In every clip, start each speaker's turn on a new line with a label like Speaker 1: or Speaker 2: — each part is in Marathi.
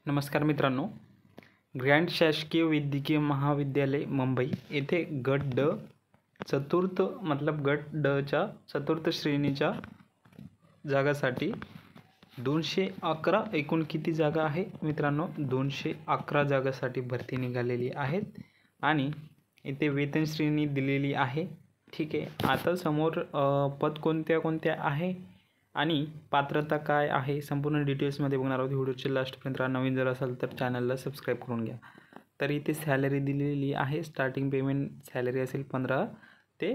Speaker 1: नमस्कार मित्रांनो, ग्रँड शासकीय वैद्यकीय महाविद्यालय मुंबई येथे गट ड गट ड च्या चतुर्थ श्रेणीच्या जागासाठी 211 एकूण किती जागा आहे मित्रांनो? 211 जागासाठी भरती निघालेली आहेत आणि इथे वेतन श्रेणी दिलेली आहे. ठीक आहे. आता समोर पद कोणत्या आहे आणि पात्रता काय आहे संपूर्ण डिटेल्समध्ये बघणार आहोत. व्हिडिओचे लास्टपर्यंत राहा. नवीन जर असाल तर चॅनलला सबस्क्राईब करून घ्या. तर इथे सॅलरी दिलेली आहे. स्टार्टिंग पेमेंट सॅलरी असेल 15 ते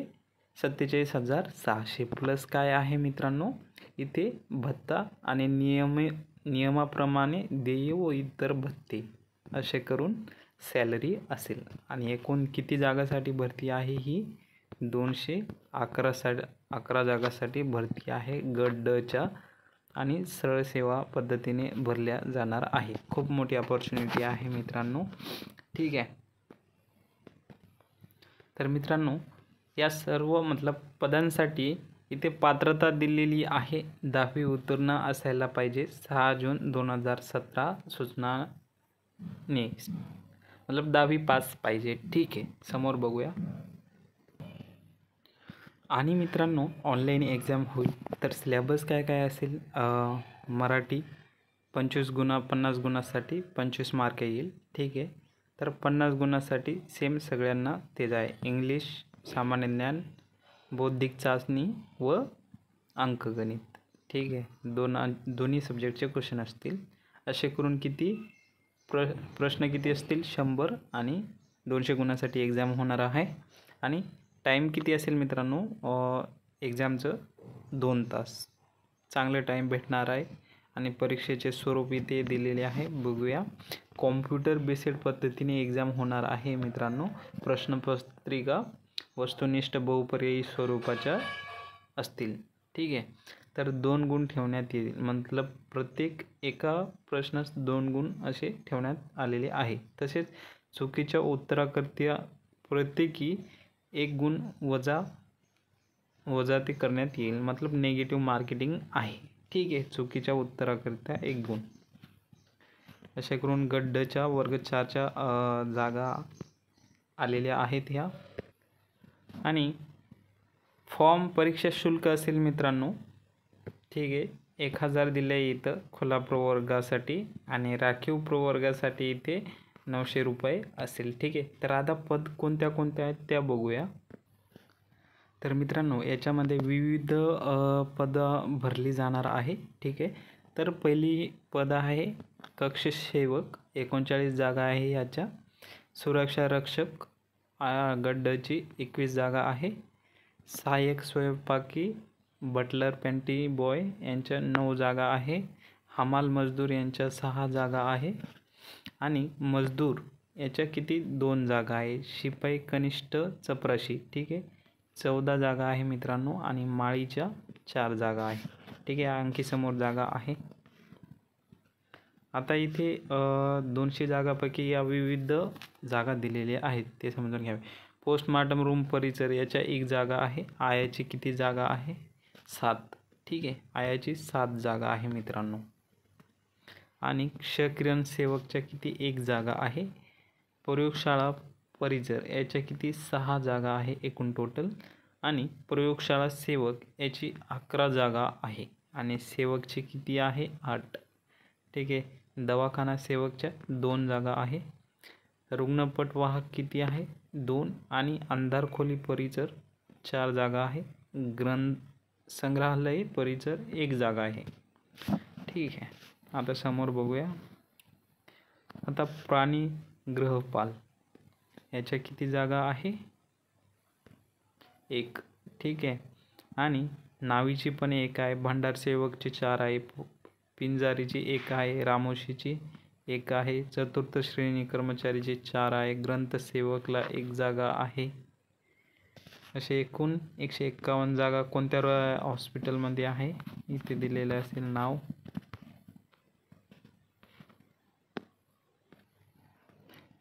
Speaker 1: 47,600 प्लस काय आहे मित्रांनो, इथे भत्ता आणि नियमाप्रमाणे देय व इतर भत्ते असे करून सॅलरी असेल. आणि एकूण किती जागासाठी भरती आहे? ही 211 जागासाठी भरती आहे गट ड च्या आणि सरळ सेवा पद्धतीने भरल्या जाणार आहे. खूप मोठी अपॉर्च्युनिटी आहे मित्रांनो. ठीक आहे. तर मित्रांनो, या सर्व पदांसाठी इथे पात्रता दिलेली आहे. 10वी उत्तीर्ण असायला पाहिजे. 6 जून 2017 सूचनाने 10वी पास पाहिजे. ठीक आहे. समोर बघूया. आणि मित्रांनो, ऑनलाईन एक्झाम होईल. तर सिलेबस काय असेल? मराठी 25 गुणा 50 गुणासाठी 25 मार्क येईल. ठीक आहे. तर 50 गुणासाठी सेम सगळ्यांना तेच आहे. इंग्लिश, सामान्य ज्ञान, बौद्धिक चाचणी व अंकगणित. ठीक आहे. दोन्ही सब्जेक्टचे क्वेश्चन असतील. असे करून किती प्रश्न किती असतील? 100 आणि 200 गुणासाठी एक्झाम होणार आहे. आणि टाईम किती असेल मित्रांनो? एक्झामचं 2 तास. चांगले टाईम भेटणार आहे. आणि परीक्षेचे स्वरूप इथे दिलेले आहे. बघूया. कॉम्प्युटर बेस्ड पद्धतीने एक्झाम होणार आहे मित्रांनो. प्रश्नपत्रिका वस्तुनिष्ठ बहुपर्यायी स्वरूपाच्या असतील. ठीक आहे. तर 2 गुण ठेवण्यात येईल. प्रत्येक एका प्रश्नास 2 गुण असे ठेवण्यात आलेले आहे. तसेच चुकीच्या उत्तराकरता प्रत्येकी 1 गुण वजा ते करण्यात येईल. नेगेटिव्ह मार्किंग आहे. ठीक आहे. चुकीच्या उत्तराकरता 1 गुण. असे करून गट ड च्या वर्ग 4च्या जागा आलेल्या आहेत ह्या. आणि फॉर्म परीक्षा शुल्क असेल मित्रांनो. ठीक आहे. 1000 दिले इथं खुला प्रवर्गासाठी आणि राखीव प्रवर्गासाठी इथे 900 रुपये असेल. ठीक आहे. तर आता पद कोणत्या आहेत त्या बघूया. तर मित्रांनो, याच्यामध्ये विविध पदं भरली जाणार आहे. ठीक आहे. तर पहिली पद आहे कक्ष सेवक. 39 जागा आहे याच्या. सुरक्षा रक्षक गट ड ची 21 जागा आहे. सहाय्यक स्वयंपाकी बटलर पेंटी बॉय यांच्या 9 जागा आहे. हमाल मजदूर यांच्या 6 जागा आहे. आणि मजदूर याच्या किती? 2 जागा आहे. शिपाई कनिष्ठ चपराशी. ठीक आहे. 14 जागा आहे मित्रांनो. आणि माळीच्या 4 जागा आहे. ठीक आहे. आणखी समोर जागा आहे. आता इथे 200 जागापैकी या विविध जागा दिलेल्या आहेत ते समजून घ्यावे. पोस्टमार्टम रूम परिचर याच्या 1 जागा आहे. आयाची किती जागा आहे? 7. ठीक आहे. आयाची 7 जागा आहे मित्रांनो. आणि क्षकिरण सेवकच्या किती? 1 जागा आहे. प्रयोगशाळा परिचर याच्या किती? 6 जागा आहे एकूण टोटल. आणि प्रयोगशाळा सेवक याची 11 जागा आहे. आणि सेवकची किती आहे? 8. ठीक आहे. दवाखाना सेवकच्या 2 जागा आहे. रुग्णपट वाहक किती आहे? 2. आणि अंधार खोली परिचर 4 जागा आहे. संग्रहालय परिचर 1 जागा आहे. ठीक आहे. आता समोर बघूया. आता प्राणी गृहपाल याच्या किती जागा आहे? 1. ठीक आहे. आणि नावीची पण 1 आहे. भंडार सेवकची 4 आहे. पिंजारीची 1 आहे. रामोशीची 1 आहे. चतुर्थ श्रेणी कर्मचारीची 4 आहे. ग्रंथसेवकला 1 जागा आहे. असे एकूण 151 जागा कोणत्या हॉस्पिटलमध्ये आहे? इथे दिलेलं असेल नाव.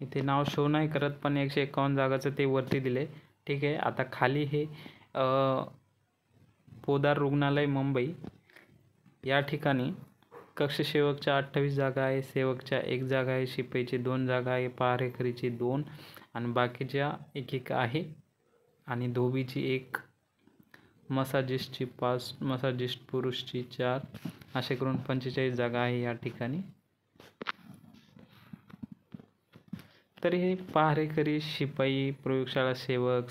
Speaker 1: इथे नाव शो नाही करत, पण 151 जागाचं ते वरती दिले. ठीक आहे. आता खाली हे पोदार रुग्णालय मुंबई या ठिकाणी कक्ष सेवकच्या 28 जागा आहे, सेवकच्या 1 जागा आहे, शिपाईची 2 जागा आहे, पहारेकरीची 2 आणि बाकीच्या 1 आहे आणि धोबीची 1, मसाजिस्टची 5, मसाजिस्ट पुरुषची 4, असे करून 45 जागा आहे या ठिकाणी. तर हे पहारेकरी, शिपाई, प्रयोगशाळा सेवक,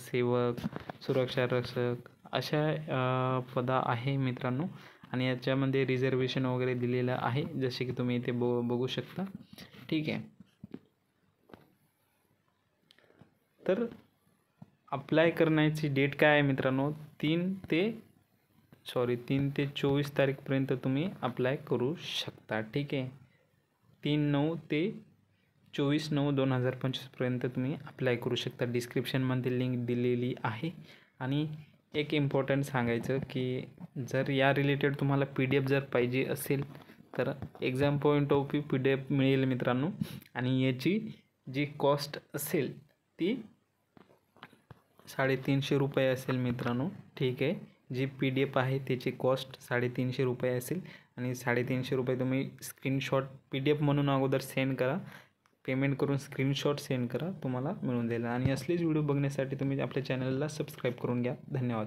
Speaker 1: सुरक्षा रक्षक अशा पदा आहे मित्रांनो. आणि याच्यामध्ये रिझर्वेशन वगैरे दिलेलं आहे, जसे की तुम्ही इथे बघू शकता. ठीक आहे. तर अप्लाय करण्याची डेट काय आहे मित्रांनो? 3 ते 24 तारीखपर्यंत तुम्ही अप्लाय करू शकता. ठीक आहे. 3/9 ते 24/9/2025 पर्यंत तुम्ही अप्लाय करू शकता. डिस्क्रिप्शनमध्ये लिंक दिलेली आहे. आणि एक इम्पॉर्टंट सांगायचं की जर या रिलेटेड तुम्हाला PDF जर पाहिजे असेल तर exam point of view PDF मिळेल मित्रांनो. आणि याची जी कॉस्ट असेल ती 350 रुपये असेल मित्रांनो. ठीक आहे. जी PDF आहे त्याची कॉस्ट 350 रुपये असेल आणि 350 रुपये तुम्ही स्क्रीनशॉट PDF म्हणून अगोदर सेंड करा. पेमेंट करून स्क्रीनशॉट सेंड करा, तुम्हाला मिळून जाईल. आणि असलेच व्हिडिओ बघण्यासाठी तुम्ही आपल्या चॅनलला सबस्क्राईब करून घ्या. धन्यवाद.